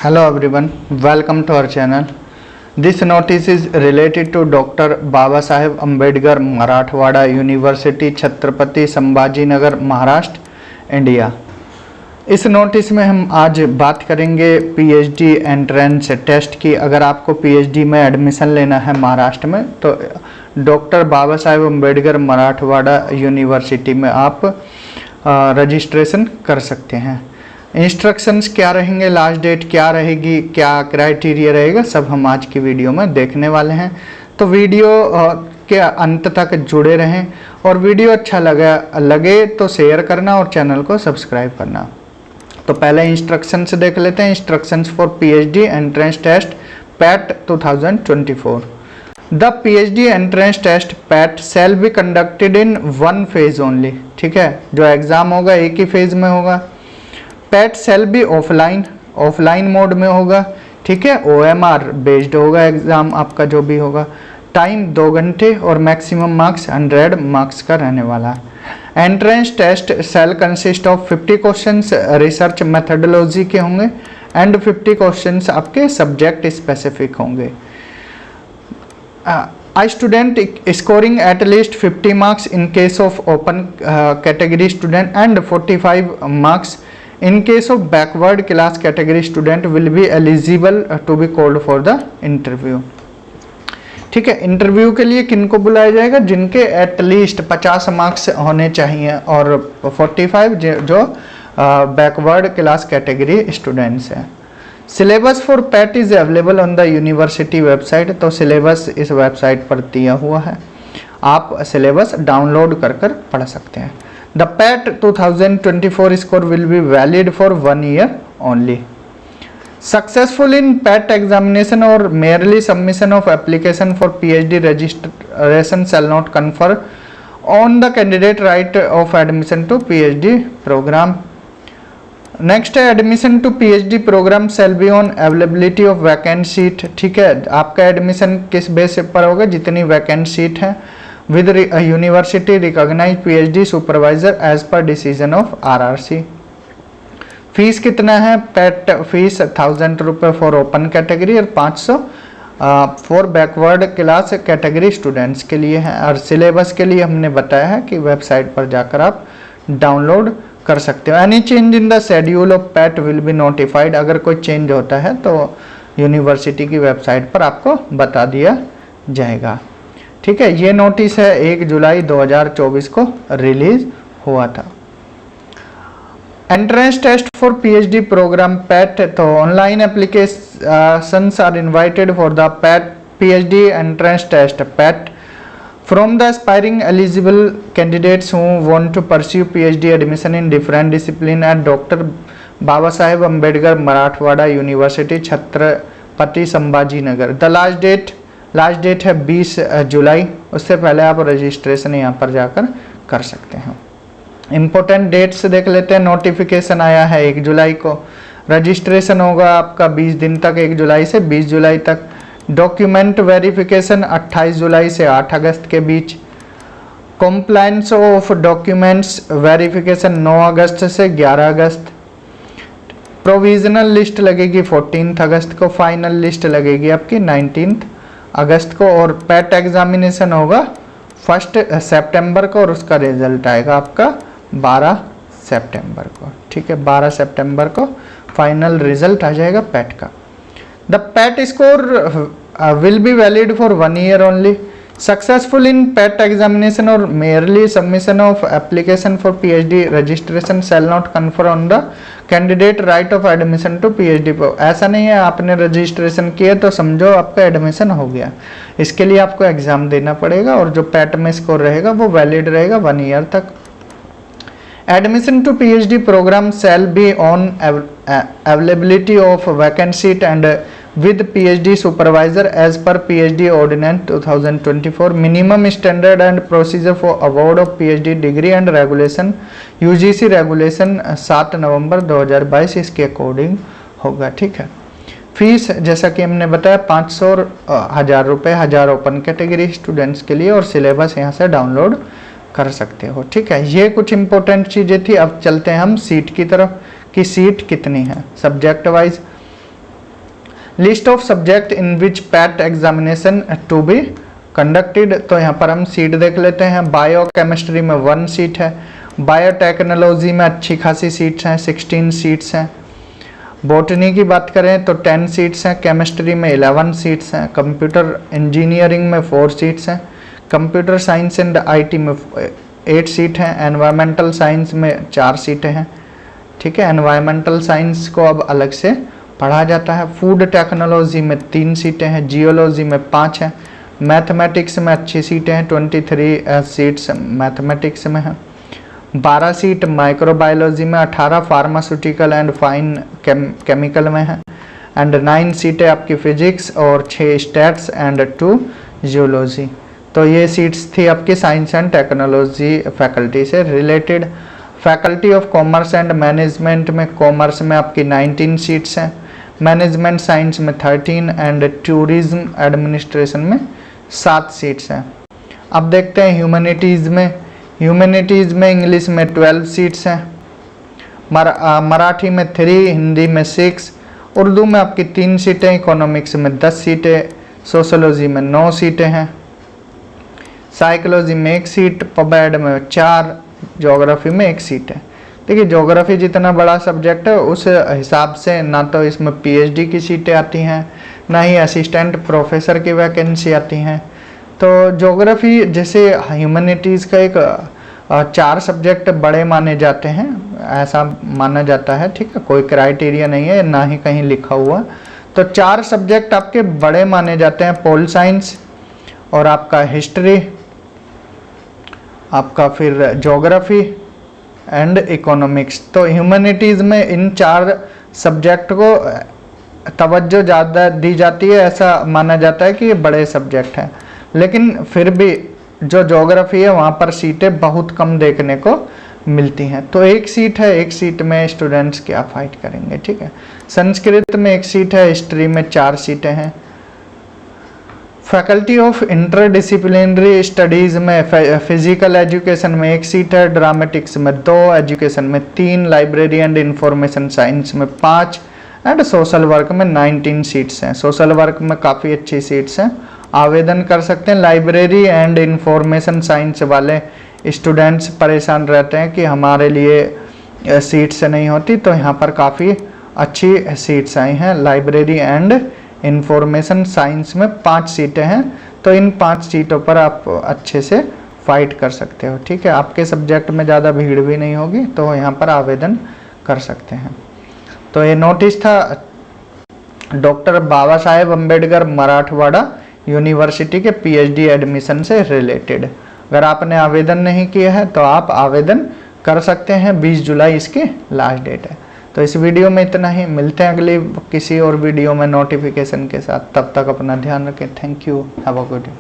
Hello everyone, welcome to our channel. This notice is related to Dr. Baba Saheb Ambedkar Marathwada University, Chhatrapati Sambhaji Nagar, Maharashtra, India. इस notice में हम आज बात करेंगे PhD entrance test की। अगर आपको पीएचडी में एडमिशन लेना है महाराष्ट्र में तो डॉक्टर बाबा साहेब अम्बेडकर मराठवाड़ा यूनिवर्सिटी में आप रजिस्ट्रेशन कर सकते हैं। इंस्ट्रक्शंस क्या रहेंगे, लास्ट डेट क्या रहेगी, क्या क्राइटेरिया रहेगा, सब हम आज की वीडियो में देखने वाले हैं। तो वीडियो के अंत तक जुड़े रहें और वीडियो अच्छा लगे तो शेयर करना और चैनल को सब्सक्राइब करना। तो पहले इंस्ट्रक्शंस देख लेते हैं। Instructions for PhD entrance test PAT 2024। The PhD entrance test PAT shall be conducted in one phase only. ठीक है, जो एग्ज़ाम होगा एक ही फेज में होगा। PAT shall B offline mode में होगा। ठीक है, OMR बेस्ड होगा एग्ज़ाम आपका जो भी होगा। टाइम 2 घंटे और मैक्सिमम मार्क्स 100 मार्क्स का रहने वाला है। Entrance test shall consist of 50 questions research methodology के होंगे एंड 50 क्वेश्चंस आपके सब्जेक्ट स्पेसिफिक होंगे। A student scoring at least 50 marks in case of open category student and 45 marks in case of backward class category student will be eligible to be called for the interview। ठीक है, interview के लिए किनको बुलाया जाएगा? जिनके at least 50 marks होने चाहिए और 45 जो बैकवर्ड क्लास कैटेगरी स्टूडेंट्स हैं। Syllabus for PAT is available on the university website. तो सिलेबस इस वेबसाइट पर दिया हुआ है, आप सिलेबस डाउनलोड कर पढ़ सकते हैं। The PAT 2024 score will be valid for 1 year only. Successful in PAT examination or merely submission of application for PhD registration shall not confer on the candidate right of admission to PhD program। Next है admission to PhD program shall be on availability of vacant seat। ठीक है, आपका admission किस base पर होगा? जितनी vacant seat है with university recognized PhD supervisor as per decision of RRC। Fees कितना है? पैट फीस 1000 रुपये फॉर ओपन कैटेगरी और 500 for backward class category students के लिए है। और सिलेबस के लिए हमने बताया है कि वेबसाइट पर जाकर आप डाउनलोड कर सकते हो। Any change in the schedule of PAT will be notified. अगर कोई चेंज होता है तो यूनिवर्सिटी की वेबसाइट पर आपको बता दिया जाएगा। ठीक है, ये नोटिस है 1 जुलाई 2024 को रिलीज हुआ था। Entrance test for PhD programme PET. तो online applications are invited for the PET PhD entrance test PET from the aspiring eligible candidates who want to pursue PhD admission in different discipline at doctor Baba Saheb Ambedkar Marathwada university, Chhatrapati Sambhaji Nagar. The last date है 20 जुलाई। उससे पहले आप registration यहाँ पर जाकर कर सकते हैं। इम्पोर्टेंट डेट्स देख लेते हैं। नोटिफिकेशन आया है 1 जुलाई को। रजिस्ट्रेशन होगा आपका 20 दिन तक, 1 जुलाई से 20 जुलाई तक। डॉक्यूमेंट वेरिफिकेशन 28 जुलाई से 8 अगस्त के बीच। कॉम्प्लायंस ऑफ डॉक्यूमेंट्स वेरिफिकेशन 9 अगस्त से 11 अगस्त। प्रोविजनल लिस्ट लगेगी 14 अगस्त को। फाइनल लिस्ट लगेगी आपकी 19 अगस्त को। और पैट एग्जामिनेशन होगा 1 सितंबर को और उसका रिजल्ट आएगा आपका 12 सितंबर को। ठीक है, 12 सितंबर को फाइनल रिजल्ट आ जाएगा पैट का। The PET score will be valid for 1 year only. Successful in PET examination और merely submission of application for PhD registration shall not confer on the candidate right of admission to PhD. ऐसा नहीं है आपने registration किया तो समझो आपका admission हो गया। इसके लिए आपको एग्जाम देना पड़ेगा और जो पैट में स्कोर रहेगा वो वैलिड रहेगा 1 year तक। Admission to PhD program shall be on availability of vacant seat and with PhD supervisor as per PhD Ordinance 2024। minimum standard and procedure for award of PhD degree and regulation UGC regulation 7 नवंबर 2022 इसके according होगा। ठीक है, fees जैसा कि हमने बताया 500 और 1000 रुपये 1000 ओपन कैटेगरी स्टूडेंट्स के लिए और सिलेबस यहाँ से डाउनलोड कर सकते हो। ठीक है, ये कुछ इंपॉर्टेंट चीज़ें थी। अब चलते हैं हम सीट की तरफ कि सीट कितनी है subject wise. List of subject in which PAT examination to be conducted, तो यहाँ पर हम सीट देख लेते हैं। बायो केमिस्ट्री में 1 सीट है, बायोटेक्नोलॉजी में अच्छी खासी सीट्स हैं, 16 सीट्स हैं। बॉटनी की बात करें तो 10 सीट्स हैं, केमिस्ट्री में 11 सीट्स हैं, कंप्यूटर इंजीनियरिंग में 4 सीट्स हैं, कंप्यूटर साइंस एंड आईटी में 8 सीट हैं, एनवायरमेंटल साइंस में 4 सीटें हैं। ठीक है, एनवायरमेंटल साइंस को अब अलग से पढ़ा जाता है। फूड टेक्नोलॉजी में 3 सीटें हैं, जियोलॉजी में 5 हैं, मैथमेटिक्स में अच्छी सीटें हैं, 23 सीट्स मैथमेटिक्स में हैं, 12 सीट माइक्रोबायोलॉजी में, 18 फार्मास्यूटिकल एंड फाइन केमिकल में है, एंड 9 सीटें आपकी फिजिक्स और 6 स्टैट्स एंड 2 जियोलॉजी। तो ये सीट्स थी आपकी साइंस एंड टेक्नोलॉजी फैकल्टी से related. Faculty of commerce and management में कॉमर्स में आपकी 19 सीट्स हैं, मैनेजमेंट साइंस में 13 एंड टूरिज्म एडमिनिस्ट्रेशन में 7 सीट्स हैं। अब देखते हैं ह्यूमैनिटीज़ में। ह्यूमैनिटीज़ में इंग्लिश में 12 सीट्स हैं, मराठी में 3, हिंदी में 6, उर्दू में आपकी 3 सीटें, इकोनॉमिक्स में 10 सीटें, सोशोलॉजी में 9 सीटें हैं, साइकोलॉजी में 1 सीट, पबैड में 4, ज्योग्राफी में 1 सीट है। देखिए ज्योग्राफी जितना बड़ा सब्जेक्ट है उस हिसाब से ना तो इसमें पीएचडी की सीटें आती हैं, ना ही असिस्टेंट प्रोफेसर की वैकेंसी आती हैं। तो ज्योग्राफी जैसे ह्यूमैनिटीज़ का एक 4 सब्जेक्ट बड़े माने जाते हैं, ऐसा माना जाता है। ठीक है, कोई क्राइटेरिया नहीं है, ना ही कहीं लिखा हुआ। तो 4 सब्जेक्ट आपके बड़े माने जाते हैं, पोल साइंस और आपका हिस्ट्री, आपका फिर ज्योग्राफी एंड इकोनॉमिक्स। तो ह्यूमैनिटीज़ में इन 4 सब्जेक्ट को तवज्जो ज़्यादा दी जाती है, ऐसा माना जाता है कि ये बड़े सब्जेक्ट हैं। लेकिन फिर भी जो ज्योग्राफी है वहाँ पर सीटें बहुत कम देखने को मिलती हैं। तो 1 सीट है, 1 सीट में स्टूडेंट्स क्या फाइट करेंगे। ठीक है, संस्कृत में 1 सीट है, हिस्ट्री में 4 सीटें हैं। फैकल्टी ऑफ इंटरडिसिप्लिनरी स्टडीज़ में फिजिकल एजुकेशन में 1 सीट है, ड्रामेटिक्स में 2, एजुकेशन में 3, लाइब्रेरी एंड इंफॉर्मेशन साइंस में 5 एंड सोशल वर्क में 19 सीट्स हैं। सोशल वर्क में काफ़ी अच्छी सीट्स हैं, आवेदन कर सकते हैं। लाइब्रेरी एंड इंफॉर्मेशन साइंस वाले स्टूडेंट्स परेशान रहते हैं कि हमारे लिए सीट्स नहीं होती, तो यहाँ पर काफ़ी अच्छी सीट्स आई हैं। लाइब्रेरी एंड इंफॉर्मेशन साइंस में 5 सीटें हैं, तो इन 5 सीटों पर आप अच्छे से फाइट कर सकते हो। ठीक है, आपके सब्जेक्ट में ज़्यादा भीड़ भी नहीं होगी, तो यहाँ पर आवेदन कर सकते हैं। तो ये नोटिस था डॉक्टर बाबा साहेब अम्बेडकर मराठवाड़ा यूनिवर्सिटी के पीएचडी एडमिशन से रिलेटेड। अगर आपने आवेदन नहीं किया है तो आप आवेदन कर सकते हैं, 20 जुलाई इसकी लास्ट डेट है। तो इस वीडियो में इतना ही, मिलते हैं अगली किसी और वीडियो में नोटिफिकेशन के साथ। तब तक अपना ध्यान रखें। Thank you, have a good day.